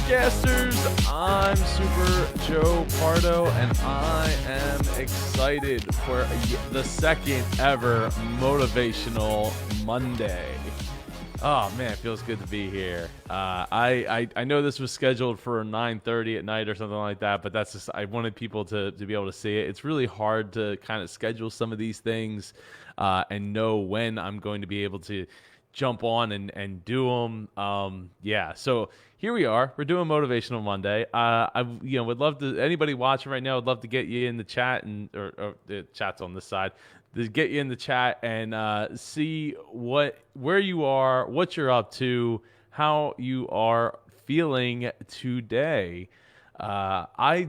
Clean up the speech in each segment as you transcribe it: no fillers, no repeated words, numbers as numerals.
podcasters? I'm Super Joe Pardo, and I am excited for the second ever Motivational Monday. Oh man, it feels good to be here. I know this was scheduled for 9:30 at night or something like that, but that's just I wanted people to be able to see it. It's really hard to kind of schedule some of these things and know when I'm going to be able to jump on and do them. So here we are. We're doing Motivational Monday. I would love to anybody watching right now. I'd love to get you in the chat or the chat's on this side. To get you in the chat and see where you are, what you're up to, how you are feeling today. I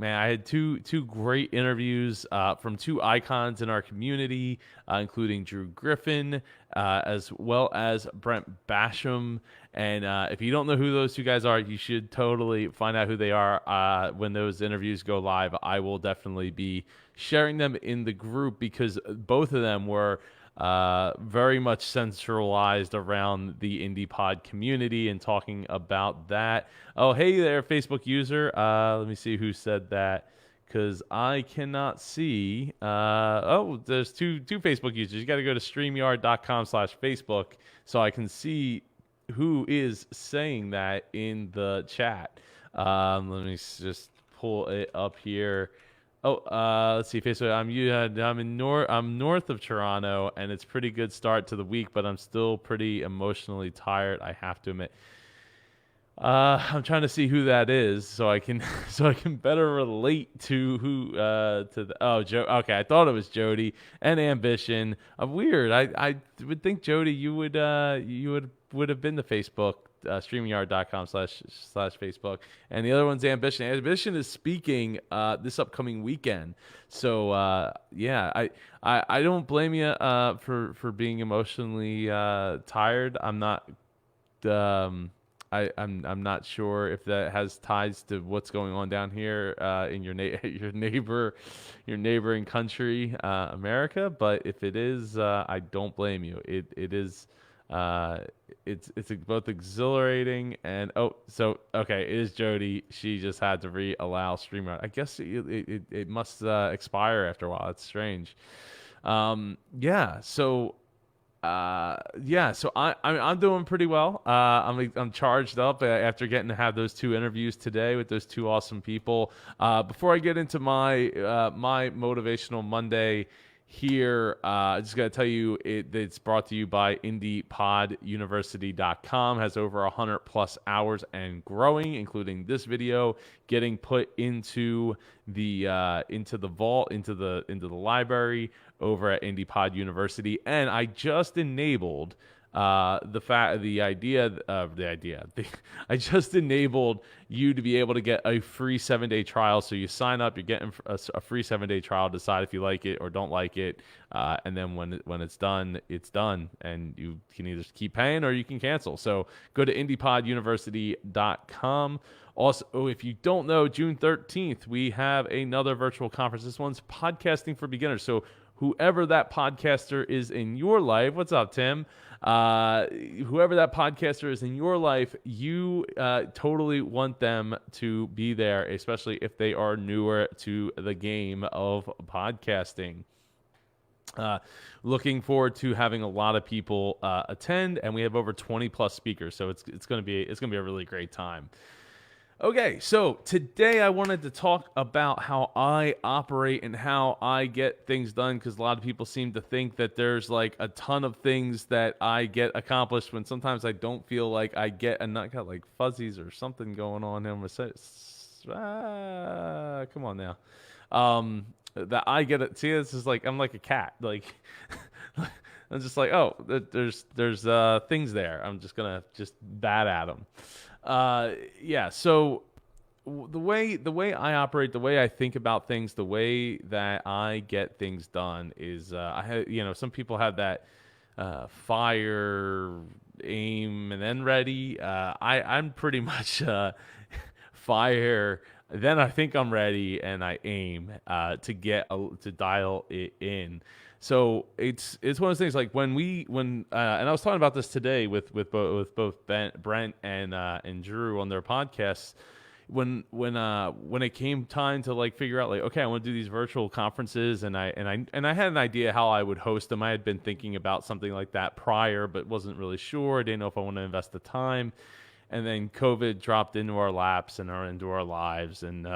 had two great interviews from two icons in our community, including Drew Griffin, as well as Brent Basham. And if you don't know who those two guys are, you should totally find out who they are when those interviews go live. I will definitely be sharing them in the group because both of them were very much centralized around the indie pod community and talking about that. Oh, hey there, Facebook user. Let me see who said that because I cannot see. There's two Facebook users. You got to go to StreamYard.com/Facebook so I can see who is saying that in the chat. Let me just pull it up here. Let's see. Facebook. I'm north of Toronto, and it's pretty good start to the week, but I'm still pretty emotionally tired. I have to admit. I'm trying to see who that is, so I can better relate to who Joe. Okay, I thought it was Jody and Ambition. Weird. I would think Jody, you would have been to Facebook. StreamYard.com/Facebook, and the other one's Ambition. Ambition is speaking this upcoming weekend, so I don't blame you for being emotionally tired. I'm not I'm not sure if that has ties to what's going on down here in your neighboring country, America. But if it is, I don't blame you. It is. It's both exhilarating and it is Jody. She just had to allow StreamYard. I guess it must expire after a while. It's strange. So I'm doing pretty well. I'm charged up after getting to have those two interviews today with those two awesome people. Before I get into my Motivational Monday here, I just got to tell you it's brought to you by IndiePodUniversity.com. Has over 100 plus hours and growing, including this video getting put into the vault, into the library over at IndiePod University. And I just enabled I just enabled you to be able to get a free 7-day trial. So you sign up, you're getting a free 7-day trial, decide if you like it or don't like it. And then when it's done, it's done. And you can either keep paying or you can cancel. So go to IndiePodUniversity.com. Also, if you don't know, June 13th, we have another virtual conference. This one's Podcasting for Beginners. So whoever that podcaster is in your life, what's up, Tim? Whoever that podcaster is in your life, you totally want them to be there, especially if they are newer to the game of podcasting. Looking forward to having a lot of people attend, and we have over 20 plus speakers, so it's going to be a really great time. Okay, so today I wanted to talk about how I operate and how I get things done, because a lot of people seem to think that there's like a ton of things that I get accomplished when sometimes I don't feel like I get, and I got like fuzzies or something going on. Come on now. That I get it. See, this is like, I'm like a cat. Like, I'm just like, oh, there's things there. I'm just gonna bat at them. So the way I operate, the way I think about things, the way that I get things done is some people have that fire, aim, and then ready. I'm pretty much fire. Then I think I'm ready, and I aim to dial it in. So it's one of those things like when and I was talking about this today with both Brent and Drew on their podcasts. When it came time to like figure out like, okay, I want to do these virtual conferences, and I had an idea how I would host them. I had been thinking about something like that prior, but wasn't really sure. I didn't know if I want to invest the time. And then COVID dropped into our laps and into our lives, and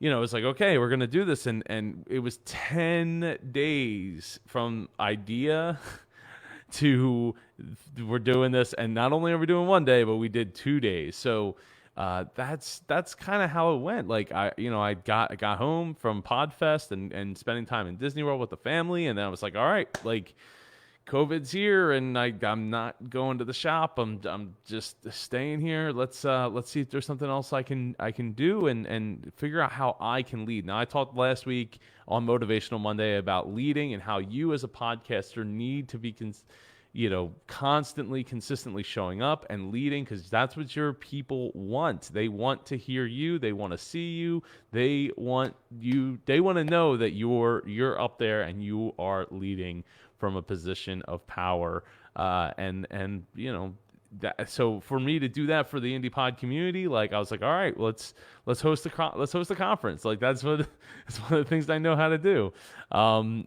it's like, okay, we're gonna do this, and it was 10 days from idea to we're doing this, and not only are we doing one day, but we did 2 days. So that's kind of how it went. Like I got home from Podfest and spending time in Disney World with the family, and then I was like, all right, like COVID's here, and I'm not going to the shop. I'm just staying here. Let's see if there's something else I can do and figure out how I can lead. Now, I talked last week on Motivational Monday about leading and how you as a podcaster need to be constantly, consistently showing up and leading, because that's what your people want. They want to hear you. They want to see you. They want to know that you're up there and you are leading from a position of power. So for me to do that for the indie pod community, like I was like, all right, let's host a conference. Like that's one of the things I know how to do. And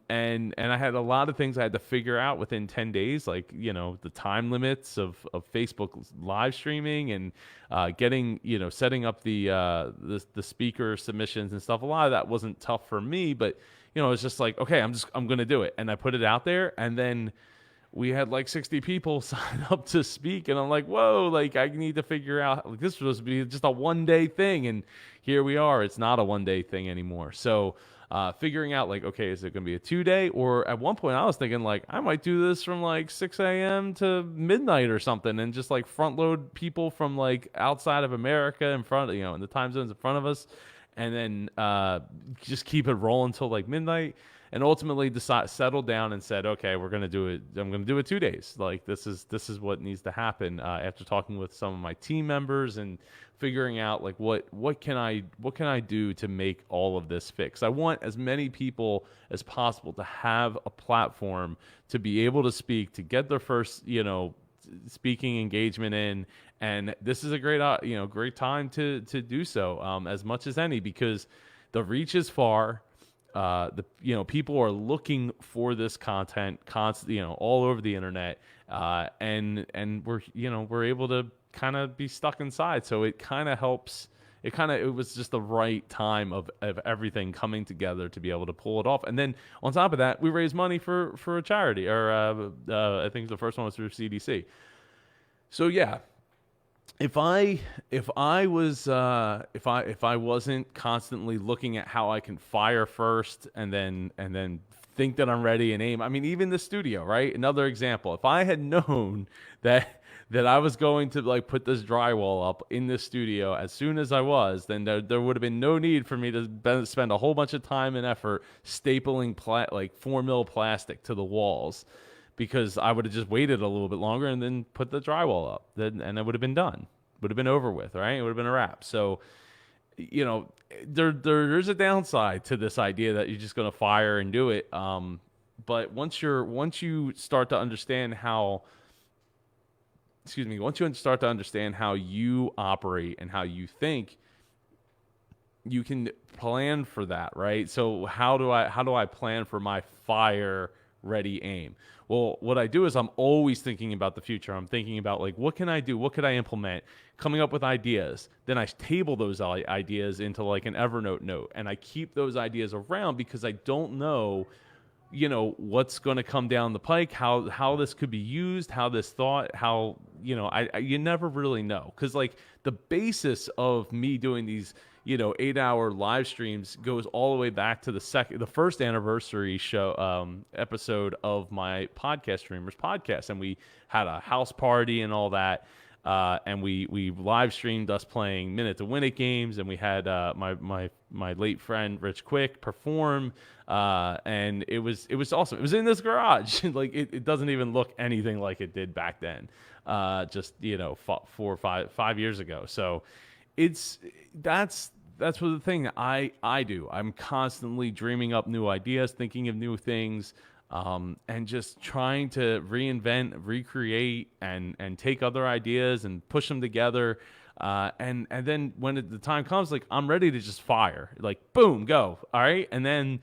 I had a lot of things I had to figure out within 10 days, like, the time limits of Facebook live streaming and getting, setting up the speaker submissions and stuff. A lot of that wasn't tough for me, but it's just like, okay, I'm going to do it. And I put it out there, and then we had like 60 people sign up to speak, and I'm like, whoa, like I need to figure out, like, this was supposed to be just a 1-day thing, and here we are. It's not a 1-day thing anymore. So figuring out like, okay, is it going to be a 2-day? Or at one point I was thinking like, I might do this from like 6 a.m. to midnight or something, and just like front load people from like outside of America in front, in the time zones in front of us, and then just keep it rolling until like midnight. And ultimately settled down and said, okay, we're going to do it. I'm going to do it 2 days. Like this is what needs to happen. After talking with some of my team members and figuring out like what can I do to make all of this fix. I want as many people as possible to have a platform to be able to speak, to get their first speaking engagement in. And this is a great great time to do so, as much as any, because the reach is far. People are looking for this content all over the internet, and we're able to kind of be stuck inside. So it kind of helps. It was just the right time of everything coming together to be able to pull it off. And then on top of that, we raised money for a charity, or I think the first one was through CDC. So yeah. If I wasn't constantly looking at how I can fire first and then think that I'm ready and aim. I mean, even the studio, right? Another example. If I had known that I was going to like put this drywall up in this studio as soon as I was, then there would have been no need for me to spend a whole bunch of time and effort stapling like 4 mil plastic to the walls, because I would have just waited a little bit longer and then put the drywall up, and it would have been done. Would have been over with, right? It would have been a wrap. So, there's a downside to this idea that you're just going to fire and do it. But once you start to understand how you operate and how you think, you can plan for that, right? So how do I plan for my fire ready aim? Well, what I do is I'm always thinking about the future. I'm thinking about like, what can I do? What could I implement? Coming up with ideas. Then I table those ideas into like an Evernote note, and I keep those ideas around because I don't know, what's going to come down the pike, how this could be used, how this thought, you never really know. Because like the basis of me doing these 8-hour live streams goes all the way back to the first anniversary show episode of my podcast, Streamers Podcast, and we had a house party and all that, and we live streamed us playing Minute to Win It games, and we had my late friend Rich Quick perform, and it was awesome. It was in this garage. Like it doesn't even look anything like it did back then, just 4 or 5 years ago. So that's what the thing I do. I'm constantly dreaming up new ideas, thinking of new things, and just trying to reinvent, recreate, and take other ideas and push them together. And then when the time comes, like, I'm ready to just fire, like, boom, go, all right. And then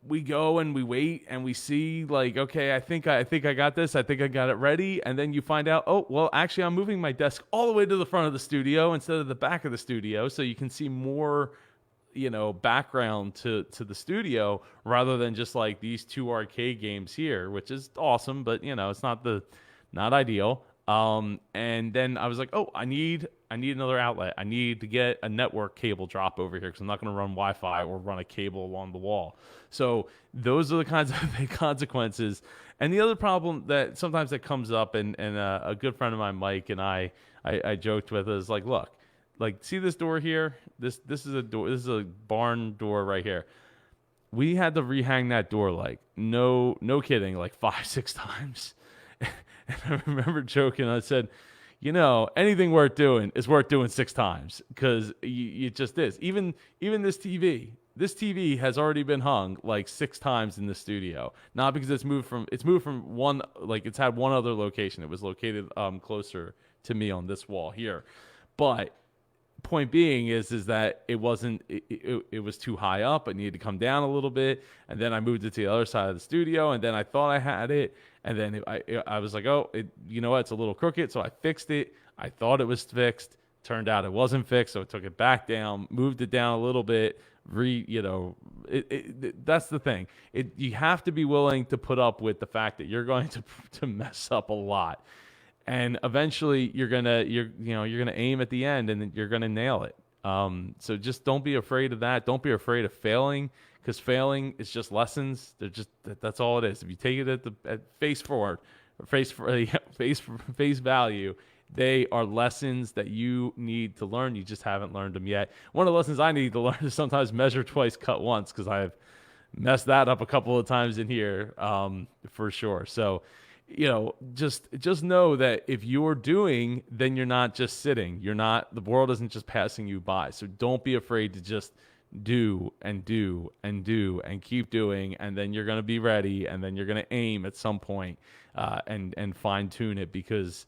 we go and we wait and we see, like, okay, I think I got this. I think I got it ready. And then you find out, oh, well, actually, I'm moving my desk all the way to the front of the studio instead of the back of the studio, so you can see more, background to the studio, rather than just like these two arcade games here, which is awesome, but it's not ideal. And then I was like, oh, I need another outlet. I need to get a network cable drop over here because I'm not going to run Wi-Fi or run a cable along the wall. So those are the kinds of big consequences. And the other problem that sometimes that comes up, and a good friend of mine, Mike, and I joked with, is like, look, like, see this door here? This is a door. This is a barn door right here. We had to rehang that door, like, no kidding, like 5-6 times. And I remember joking. I said, anything worth doing is worth doing 6 times, because it just is. Even this TV. This TV has already been hung like 6 times in the studio. Not because it's moved from one, like, it's had one other location. It was located closer to me on this wall here. But point being is that it wasn't, it was too high up. It needed to come down a little bit, and then I moved it to the other side of the studio, and then I thought I had it, and then I was like, oh, you know what, it's a little crooked, so I fixed it. I thought it was fixed. Turned out it wasn't fixed, so I took it back down, moved it down a little bit. That's the thing. You have to be willing to put up with the fact that you're going to mess up a lot. And eventually you're gonna aim at the end, and then you're gonna nail it. So just don't be afraid of that. Don't be afraid of failing, because failing is just lessons. That's all it is. If you take it at face value, they are lessons that you need to learn. You just haven't learned them yet. One of the lessons I need to learn is sometimes measure twice, cut once, because I've messed that up a couple of times in here, for sure. So, just know that if you're doing, then you're not just sitting. The world isn't just passing you by. So don't be afraid to just do and do and do and keep doing, and then you're going to be ready, and then you're going to aim at some point, and fine tune it, because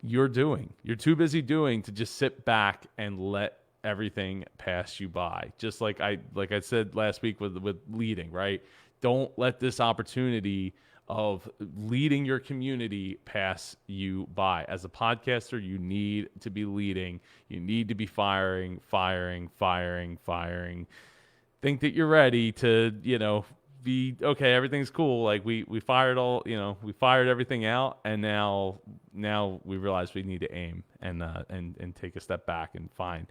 you're too busy doing to just sit back and let everything pass you by. Just like I said last week with leading, right? Don't let this opportunity of leading your community pass you by. As a podcaster, you need to be leading. You need to be firing. Think that you're ready to, be okay. Everything's cool. Like we fired we fired everything out, and now we realize we need to aim and take a step back and fine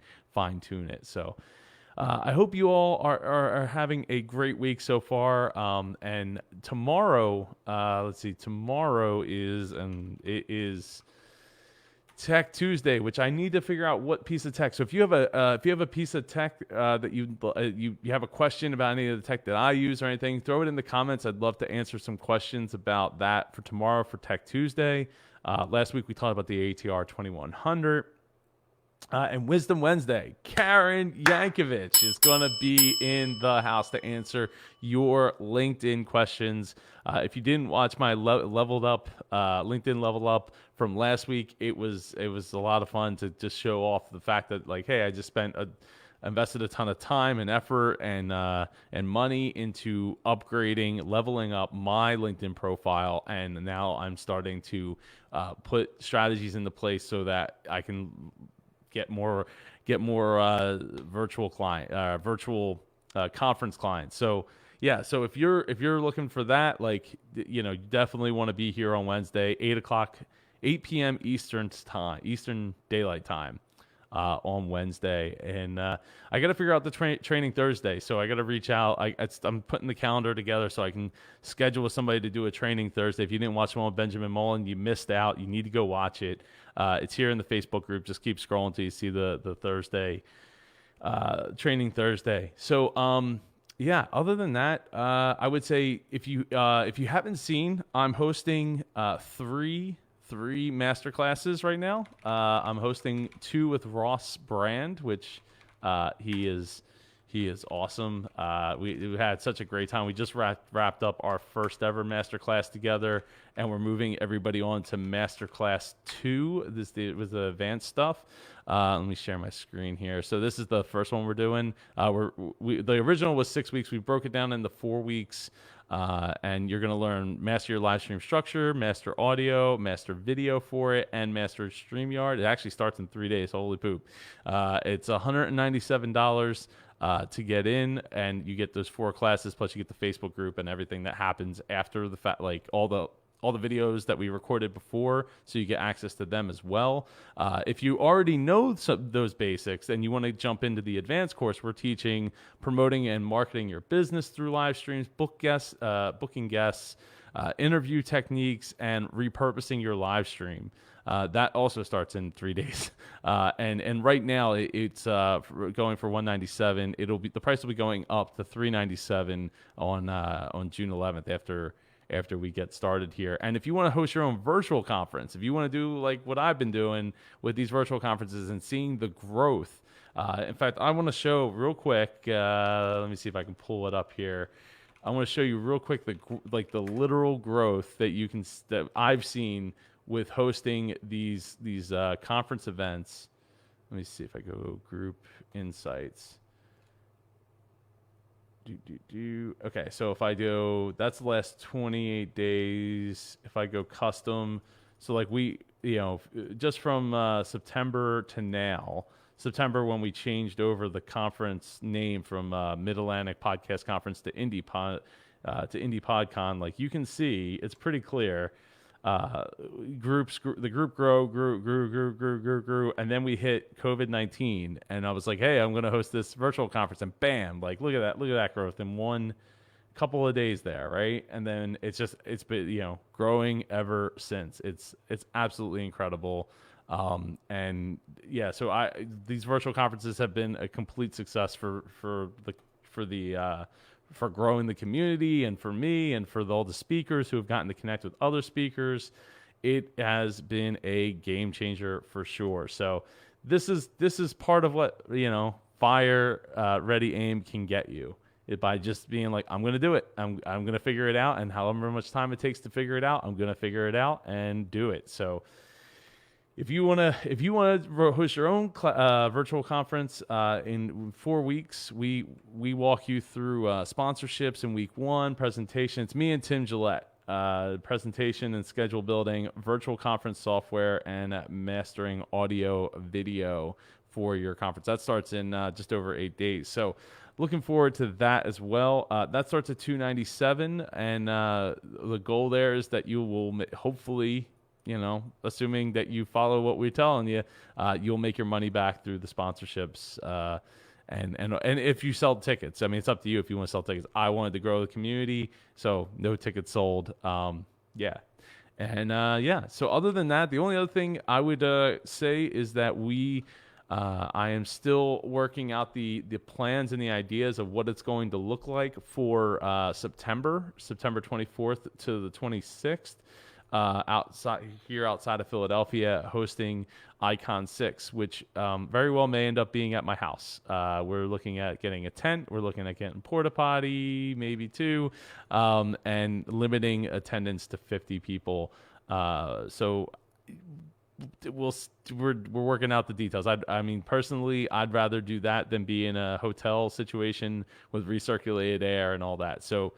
tune it. So I hope you all are having a great week so far. And tomorrow, tomorrow is Tech Tuesday, which I need to figure out what piece of tech. So if you have a piece of tech that you have a question about any of the tech that I use or anything, throw it in the comments. I'd love to answer some questions about that for tomorrow for Tech Tuesday. Last week we talked about the ATR 2100. And Wisdom Wednesday, Karen Yankovic is going to be in the house to answer your LinkedIn questions. If you didn't watch my LinkedIn Level Up from last week, it was a lot of fun to just show off the fact that, like, hey, I just invested a ton of time and effort and money into upgrading, leveling up my LinkedIn profile, and now I'm starting to put strategies into place so that I can get more virtual conference clients. So yeah, so if you're looking for that, like, you definitely want to be here on Wednesday, 8 p.m. Eastern Daylight Time on Wednesday. And I got to figure out the training Thursday, so I got to reach out. I'm putting the calendar together so I can schedule with somebody to do a training Thursday. If you didn't watch the one with Benjamin Mullen, you missed out. You need to go watch it. It's here in the Facebook group. Just keep scrolling till you see the Thursday, training Thursday. So yeah, other than that, I would say if you haven't seen, I'm hosting three masterclasses right now. I'm hosting 2 with Ross Brand, which he He is awesome. We had such a great time. We just wrapped up our first ever masterclass together, and we're moving everybody on to masterclass 2. This was the advanced stuff. Let me share my screen here. So this is the first one we're doing. The original was 6 weeks. We broke it down into 4 weeks. And you're going to learn master your live stream structure, master audio, master video for it, and master StreamYard. It actually starts in 3 days. Holy poop. It's $197 to get in, and you get those 4 classes, plus you get the Facebook group and everything that happens after the fact, like all the videos that we recorded before, so you get access to them as well. If you already know those basics and you want to jump into the advanced course, we're teaching promoting and marketing your business through live streams, booking guests, interview techniques, and repurposing your live stream. That also starts in 3 days, and right now it's going for $197. The price will be going up to $397 on June 11th after we get started here. And if you want to host your own virtual conference, if you want to do like what I've been doing with these virtual conferences and seeing the growth, in fact, I want to show real quick. Let me see if I can pull it up here. I want to show you real quick the literal growth that I've seen with hosting these conference events. Let me see if I go group insights. Okay, so if I go, that's the last 28 days. If I go custom, so like just from September to now, September when we changed over the conference name from Mid-Atlantic Podcast Conference to Indie PodCon, like you can see, it's pretty clear. The group grew, and then we hit COVID-19, and I was like, hey, I'm going to host this virtual conference, and bam, like look at that growth in one couple of days there, right? And then it's been growing ever since. It's absolutely incredible. And yeah, so these virtual conferences have been a complete success for growing the community, and for me, and for all the speakers who have gotten to connect with other speakers. It has been a game changer for sure. So this is part of what Fire Ready Aim can get you, by just being like, I'm going to do it. I'm going to figure it out, and however much time it takes to figure it out, I'm going to figure it out and do it. So if you want to host your own virtual conference in 4 weeks, we walk you through sponsorships in week 1, presentation. It's me and Tim Gillette, presentation and schedule building, virtual conference software, and mastering audio video for your conference. That starts in just over 8 days. So looking forward to that as well. That starts at $297, and the goal there is that you will hopefully, assuming that you follow what we're telling you, you'll make your money back through the sponsorships. And if you sell tickets, I mean, it's up to you if you want to sell tickets. I wanted to grow the community, so no tickets sold. Yeah. And so other than that, the only other thing I would say is that I am still working out the plans and the ideas of what it's going to look like for September 24th to the 26th. Outside of Philadelphia, hosting Icon 6, which very well may end up being at my house. We're looking at getting a tent. We're looking at getting porta potty, maybe 2, and limiting attendance to 50 people. So we're working out the details. I mean, personally, I'd rather do that than be in a hotel situation with recirculated air and all that. So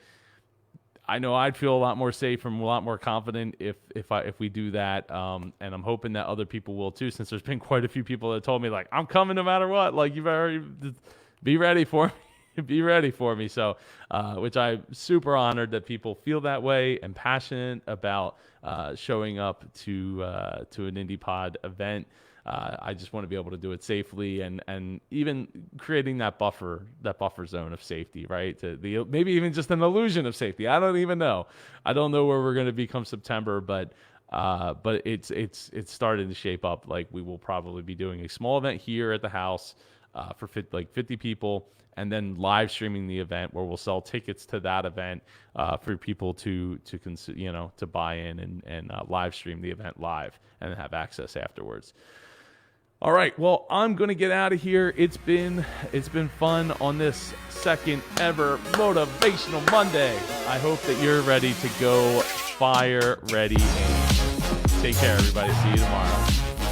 I know I'd feel a lot more safe and a lot more confident if we do that, and I'm hoping that other people will too. Since there's been quite a few people that told me like, I'm coming no matter what. Like, you better be ready for me. Be ready for me. So, which I'm super honored that people feel that way and passionate about showing up to an Indie Pod event. I just want to be able to do it safely, and even creating that buffer zone of safety, right? Maybe even just an illusion of safety. I don't even know. I don't know where we're going to be come September, but it's starting to shape up. Like, we will probably be doing a small event here at the house for 50 people, and then live streaming the event where we'll sell tickets to that event for people to buy in and live stream the event live and have access afterwards. All right, well, I'm gonna get out of here. It's been fun on this second ever Motivational Monday. I hope that you're ready to go fire ready. Take care, everybody. See you tomorrow.